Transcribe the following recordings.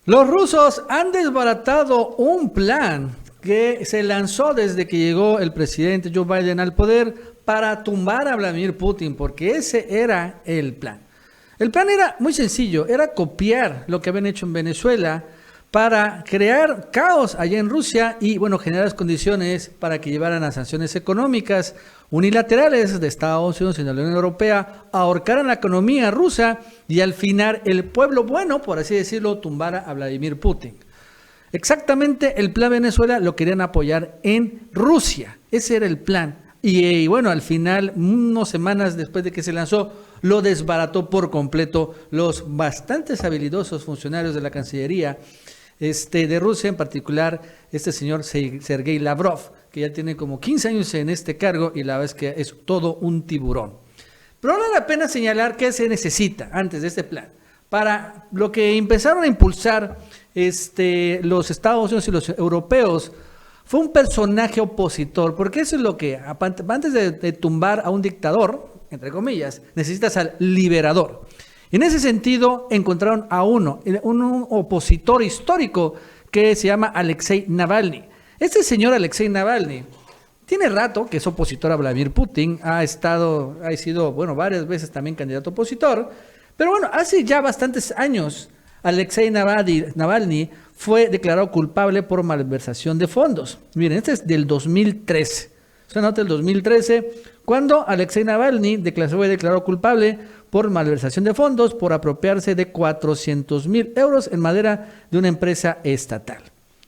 Los rusos han desbaratado un plan que se lanzó desde que llegó el presidente Joe Biden al poder para tumbar a Vladimir Putin, porque ese era el plan. El plan era muy sencillo, era copiar lo que habían hecho en Venezuela para crear caos allá en Rusia y, bueno, generar las condiciones para que llevaran a sanciones económicas unilaterales de Estados Unidos y de la Unión Europea, ahorcaran la economía rusa y al final el pueblo bueno, por así decirlo, tumbara a Vladimir Putin. Exactamente el plan Venezuela lo querían apoyar en Rusia, ese era el plan. Y bueno, al final, unas semanas después de que se lanzó, lo desbarató por completo los bastantes habilidosos funcionarios de la Cancillería de Rusia, en particular este señor Sergei Lavrov, que ya tiene como 15 años en este cargo y la verdad es que es todo un tiburón. Pero vale la pena señalar qué se necesita antes de este plan. Para lo que empezaron a impulsar los Estados Unidos y los europeos, fue un personaje opositor, porque eso es lo que, antes de tumbar a un dictador, entre comillas, necesitas al liberador. En ese sentido, encontraron a un opositor histórico que se llama Alexei Navalny. Este señor Alexei Navalny tiene rato que es opositor a Vladimir Putin, ha sido, bueno, varias veces también candidato opositor, pero bueno, hace ya bastantes años Alexei Navalny fue declarado culpable por malversación de fondos. Miren, este es del 2013. Se nota el 2013, cuando Alexei Navalny fue declarado culpable por malversación de fondos por apropiarse de 400,000 euros en madera de una empresa estatal,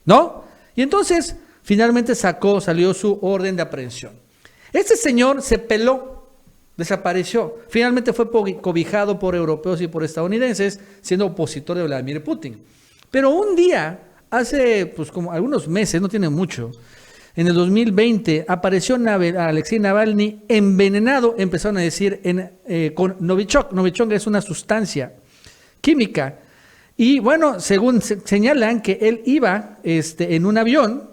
¿no? Y entonces, finalmente salió su orden de aprehensión. Este señor se peló, desapareció. Finalmente fue cobijado por europeos y por estadounidenses, siendo opositor de Vladimir Putin. Pero un día, hace pues como algunos meses, no tiene mucho, en el 2020 apareció Alexei Navalny envenenado, empezaron a decir, con Novichok. Novichok es una sustancia química. Y bueno, según señalan que él iba en un avión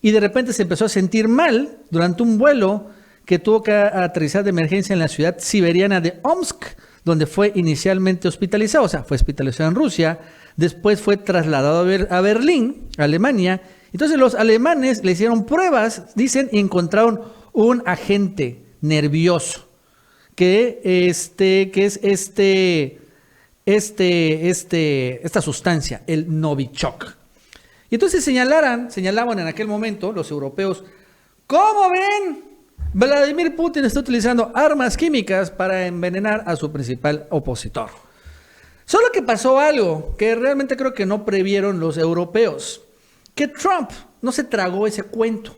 y de repente se empezó a sentir mal durante un vuelo que tuvo que aterrizar de emergencia en la ciudad siberiana de Omsk, donde fue inicialmente hospitalizado, o sea, fue hospitalizado en Rusia, después fue trasladado a Berlín, Alemania. Entonces los alemanes le hicieron pruebas, dicen, y encontraron un agente nervioso, que es esta sustancia, el Novichok. Y entonces señalaban en aquel momento los europeos, ¿cómo ven? Vladimir Putin está utilizando armas químicas para envenenar a su principal opositor. Solo que pasó algo que realmente creo que no previeron los europeos, que Trump no se tragó ese cuento.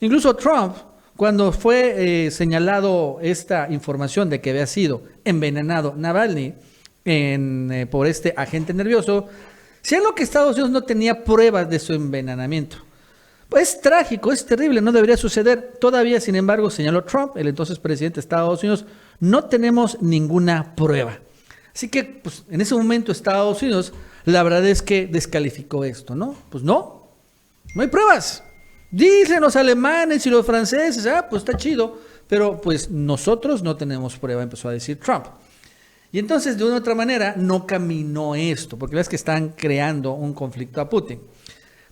Incluso Trump, cuando fue señalado esta información de que había sido envenenado Navalny por este agente nervioso, siendo que Estados Unidos no tenía pruebas de su envenenamiento. Pues es trágico, es terrible, no debería suceder. Todavía, sin embargo, señaló Trump, el entonces presidente de Estados Unidos, no tenemos ninguna prueba. Así que, pues, en ese momento Estados Unidos, la verdad es que descalificó esto, ¿no? Pues no hay pruebas. Dicen los alemanes y los franceses, pues está chido, pero pues nosotros no tenemos prueba, empezó a decir Trump. Y entonces, de una u otra manera, no caminó esto, porque ves que están creando un conflicto a Putin.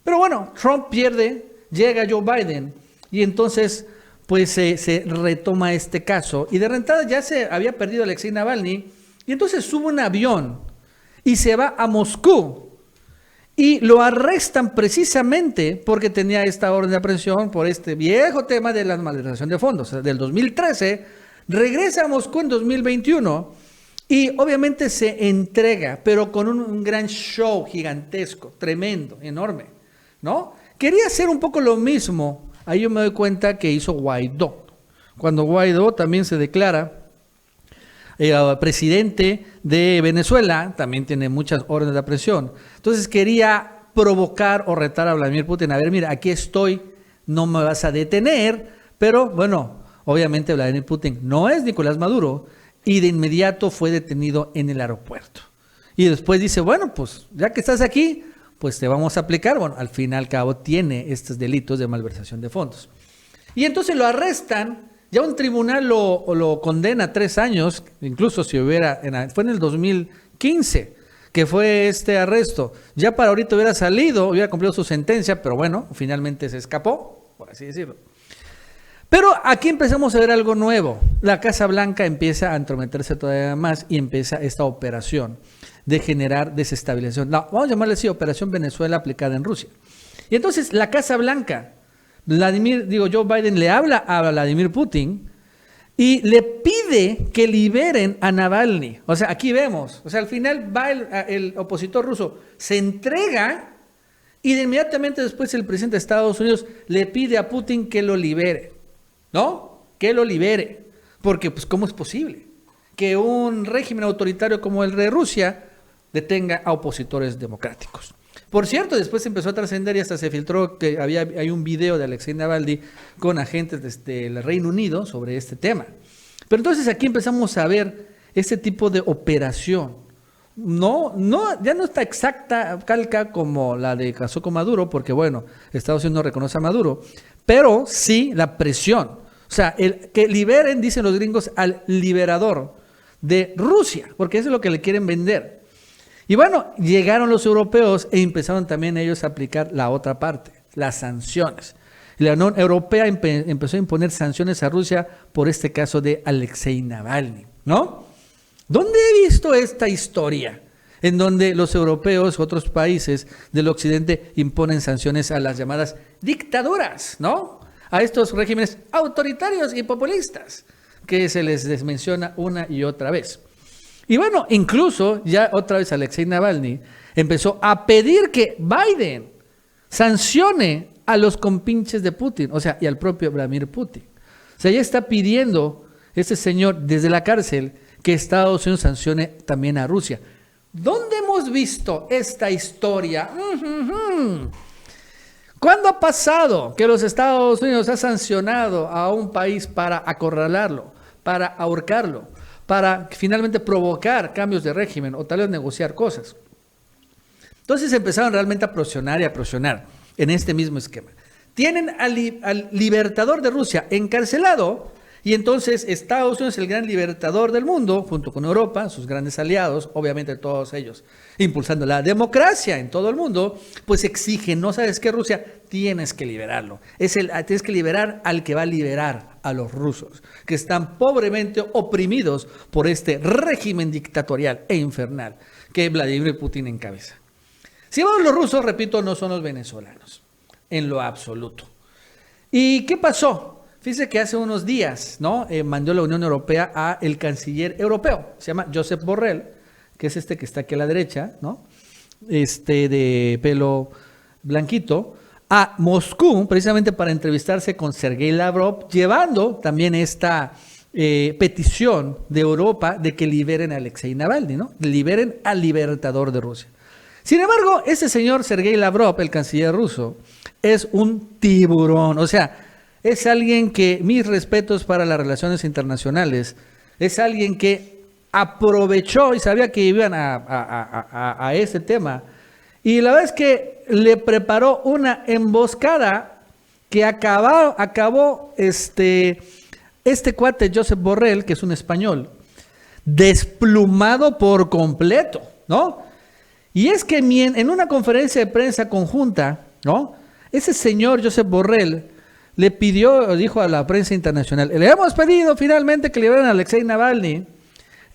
Pero bueno, Trump pierde, llega Joe Biden, y entonces pues se retoma este caso. Y de rentada ya se había perdido Alexei Navalny, y entonces sube un avión y se va a Moscú. Y lo arrestan precisamente porque tenía esta orden de aprehensión por este viejo tema de la malversación de fondos. O sea, del 2013, regresa a Moscú en 2021 y obviamente se entrega, pero con un gran show gigantesco, tremendo, enorme, ¿no? Quería hacer un poco lo mismo. Ahí yo me doy cuenta que hizo Guaidó. Cuando Guaidó también se declara presidente de Venezuela, también tiene muchas órdenes de aprehensión. Entonces quería provocar o retar a Vladimir Putin. A ver, mira, aquí estoy, no me vas a detener. Pero bueno, obviamente Vladimir Putin no es Nicolás Maduro y de inmediato fue detenido en el aeropuerto. Y después dice, bueno, pues ya que estás aquí, pues te vamos a aplicar. Bueno, al fin y al cabo tiene estos delitos de malversación de fondos. Y entonces lo arrestan. Ya un tribunal lo condena a 3 años, incluso si fue en el 2015. que fue este arresto. Ya para ahorita hubiera salido, hubiera cumplido su sentencia, pero bueno, finalmente se escapó, por así decirlo. Pero aquí empezamos a ver algo nuevo. La Casa Blanca empieza a entrometerse todavía más y empieza esta operación de generar desestabilización. No, vamos a llamarle así, Operación Venezuela aplicada en Rusia. Y entonces la Casa Blanca, Joe Biden le habla a Vladimir Putin y le pide que liberen a Navalny. O sea, aquí vemos, o sea, al final va el opositor ruso, se entrega y inmediatamente después el presidente de Estados Unidos le pide a Putin que lo libere. ¿No? Que lo libere. Porque, pues, ¿cómo es posible que un régimen autoritario como el de Rusia detenga a opositores democráticos? Por cierto, después empezó a trascender y hasta se filtró que hay un video de Alexei Navalny con agentes del Reino Unido sobre este tema. Pero entonces aquí empezamos a ver este tipo de operación. Ya no está exacta calca como la de pasó con Maduro, porque bueno, Estados Unidos no reconoce a Maduro, pero sí la presión. O sea, que liberen, dicen los gringos, al liberador de Rusia, porque eso es lo que le quieren vender. Y bueno, llegaron los europeos e empezaron también ellos a aplicar la otra parte, las sanciones. La Unión Europea empezó a imponer sanciones a Rusia por este caso de Alexei Navalny, ¿no? ¿Dónde he visto esta historia? En donde los europeos, otros países del occidente imponen sanciones a las llamadas dictaduras, ¿no? A estos regímenes autoritarios y populistas que se les menciona una y otra vez. Y bueno, incluso ya otra vez Alexei Navalny empezó a pedir que Biden sancione a los compinches de Putin, o sea, y al propio Vladimir Putin. O sea, ya está pidiendo este señor desde la cárcel que Estados Unidos sancione también a Rusia. ¿Dónde hemos visto esta historia? ¿Cuándo ha pasado que los Estados Unidos ha sancionado a un país para acorralarlo, para ahorcarlo, para finalmente provocar cambios de régimen o tal vez negociar cosas? Entonces empezaron realmente a presionar y a presionar en este mismo esquema. Tienen al libertador de Rusia encarcelado. Y entonces Estados Unidos es el gran libertador del mundo, junto con Europa, sus grandes aliados, obviamente todos ellos, impulsando la democracia en todo el mundo, pues exigen, no sabes qué, Rusia, tienes que liberarlo. Tienes que liberar al que va a liberar a los rusos, que están pobremente oprimidos por este régimen dictatorial e infernal que Vladimir Putin encabeza. Si vamos los rusos, repito, no son los venezolanos, en lo absoluto. ¿Y qué pasó? Fíjese que hace unos días, ¿no? Mandó la Unión Europea a el canciller europeo, se llama Josep Borrell, que es este que está aquí a la derecha, ¿no? De pelo blanquito, a Moscú, precisamente para entrevistarse con Sergei Lavrov, llevando también esta petición de Europa de que liberen a Alexei Navalny, ¿no? Liberen al libertador de Rusia. Sin embargo, ese señor Sergei Lavrov, el canciller ruso, es un tiburón, o sea, es alguien que, mis respetos para las relaciones internacionales, es alguien que aprovechó y sabía que iban a ese tema. Y la verdad es que le preparó una emboscada que acabó este cuate Josep Borrell, que es un español, desplumado por completo, ¿no? Y es que en una conferencia de prensa conjunta, ¿no? Ese señor Josep Borrell dijo a la prensa internacional, le hemos pedido finalmente que liberen a Alexei Navalny.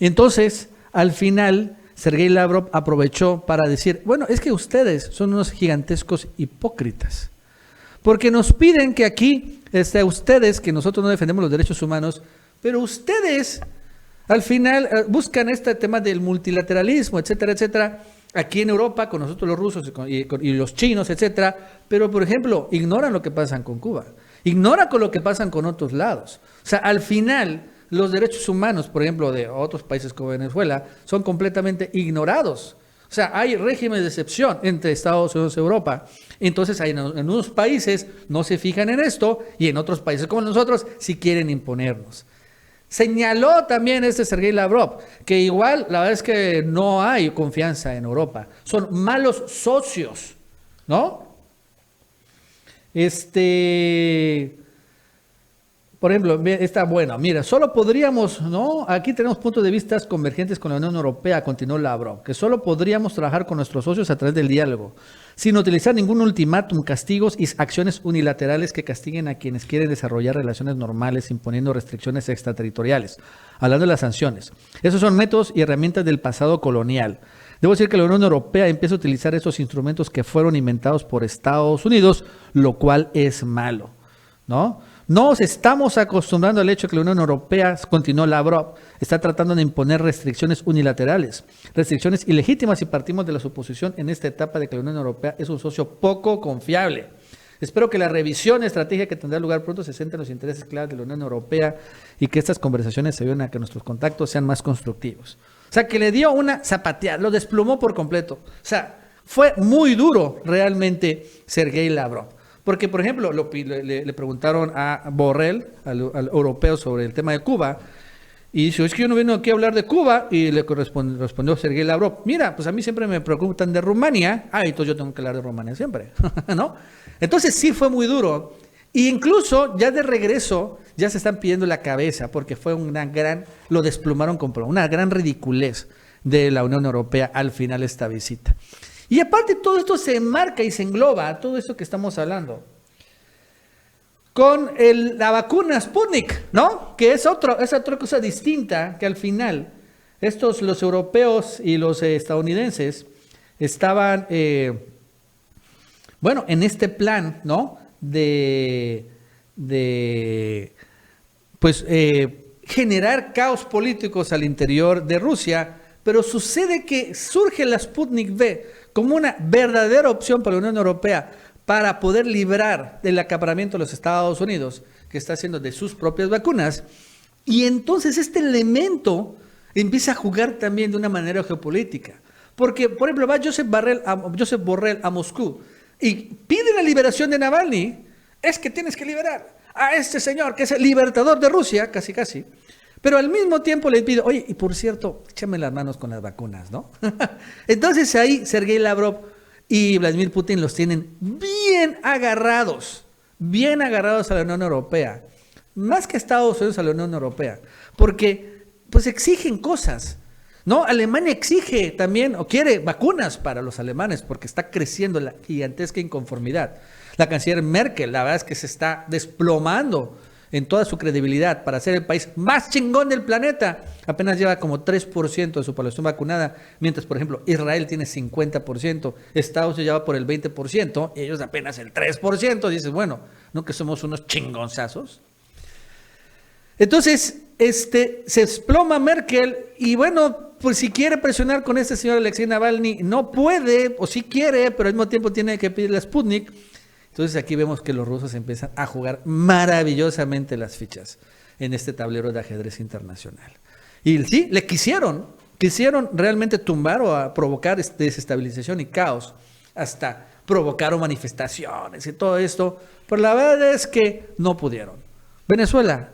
Entonces, al final, Sergei Lavrov aprovechó para decir, bueno, es que ustedes son unos gigantescos hipócritas, porque nos piden que aquí, ustedes, que nosotros no defendemos los derechos humanos, pero ustedes, al final, buscan este tema del multilateralismo, etcétera, etcétera, aquí en Europa, con nosotros los rusos y los chinos, etcétera, pero, por ejemplo, ignoran lo que pasa con Cuba. Ignora con lo que pasan con otros lados. O sea, al final, los derechos humanos, por ejemplo, de otros países como Venezuela, son completamente ignorados. O sea, hay régimen de excepción entre Estados Unidos y Europa. Entonces, en unos países no se fijan en esto y en otros países como nosotros sí quieren imponernos. Señaló también Sergei Lavrov que igual la verdad es que no hay confianza en Europa. Son malos socios, Por ejemplo, está bueno. Mira, solo podríamos, ¿no? Aquí tenemos puntos de vista convergentes con la Unión Europea, continuó Lavrov, que solo podríamos trabajar con nuestros socios a través del diálogo, sin utilizar ningún ultimátum, castigos y acciones unilaterales que castiguen a quienes quieren desarrollar relaciones normales, imponiendo restricciones extraterritoriales. Hablando de las sanciones. Esos son métodos y herramientas del pasado colonial. Debo decir que la Unión Europea empieza a utilizar esos instrumentos que fueron inventados por Estados Unidos, lo cual es malo, ¿no? Nos estamos acostumbrando al hecho de que la Unión Europea, continuó Lavrov, está tratando de imponer restricciones unilaterales, restricciones ilegítimas y partimos de la suposición en esta etapa de que la Unión Europea es un socio poco confiable. Espero que la revisión estratégica que tendrá lugar pronto se centre en los intereses claros de la Unión Europea y que estas conversaciones se ayuden a que nuestros contactos sean más constructivos. O sea, que le dio una zapateada, lo desplomó por completo. O sea, fue muy duro realmente Sergei Lavrov. Porque, por ejemplo, le preguntaron a Borrell, al europeo, sobre el tema de Cuba, y dice, es que yo no vengo aquí a hablar de Cuba, y le respondió Sergei Lavrov, mira, pues a mí siempre me preguntan de Rumania, entonces yo tengo que hablar de Rumania siempre, ¿no? Entonces sí fue muy duro, e incluso ya de regreso, ya se están pidiendo la cabeza, porque fue lo desplumaron con una gran ridiculez de la Unión Europea al final de esta visita. Y aparte todo esto se enmarca y se engloba, todo esto que estamos hablando, con la vacuna Sputnik, ¿no? Que es otra cosa distinta, que al final los europeos y los estadounidenses estaban, en este plan, ¿no? Generar caos políticos al interior de Rusia, pero sucede que surge la Sputnik V como una verdadera opción para la Unión Europea para poder librar del acaparamiento de los Estados Unidos, que está haciendo de sus propias vacunas. Y entonces este elemento empieza a jugar también de una manera geopolítica. Porque, por ejemplo, va Josep Borrell a Moscú y pide la liberación de Navalny. Es que tienes que liberar a este señor que es el libertador de Rusia, casi casi. Pero al mismo tiempo le pido, oye, y por cierto, échame las manos con las vacunas, ¿no? Entonces ahí Sergei Lavrov y Vladimir Putin los tienen bien agarrados a la Unión Europea. Más que Estados Unidos a la Unión Europea. Porque pues exigen cosas, ¿no? Alemania exige también, o quiere vacunas para los alemanes, porque está creciendo la gigantesca inconformidad. La canciller Merkel, la verdad es que se está desplomando en toda su credibilidad para ser el país más chingón del planeta. Apenas lleva como 3% de su población vacunada, mientras, por ejemplo, Israel tiene 50%, Estados Unidos ya va por el 20%, y ellos apenas el 3%. Dices, bueno, ¿no que somos unos chingonzazos? Entonces, se desploma Merkel y bueno, pues si quiere presionar con este señor Alexei Navalny, no puede, o sí quiere, pero al mismo tiempo tiene que pedir la Sputnik. Entonces aquí vemos que los rusos empiezan a jugar maravillosamente las fichas en este tablero de ajedrez internacional. Y sí, le quisieron realmente tumbar o a provocar desestabilización y caos, hasta provocaron manifestaciones y todo esto, pero la verdad es que no pudieron. Venezuela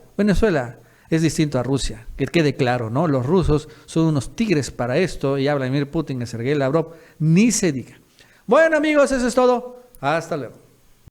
es distinto a Rusia, que quede claro, ¿no? Los rusos son unos tigres para esto, y a Vladimir Putin y a Sergei Lavrov ni se diga. Bueno amigos, eso es todo. Hasta luego.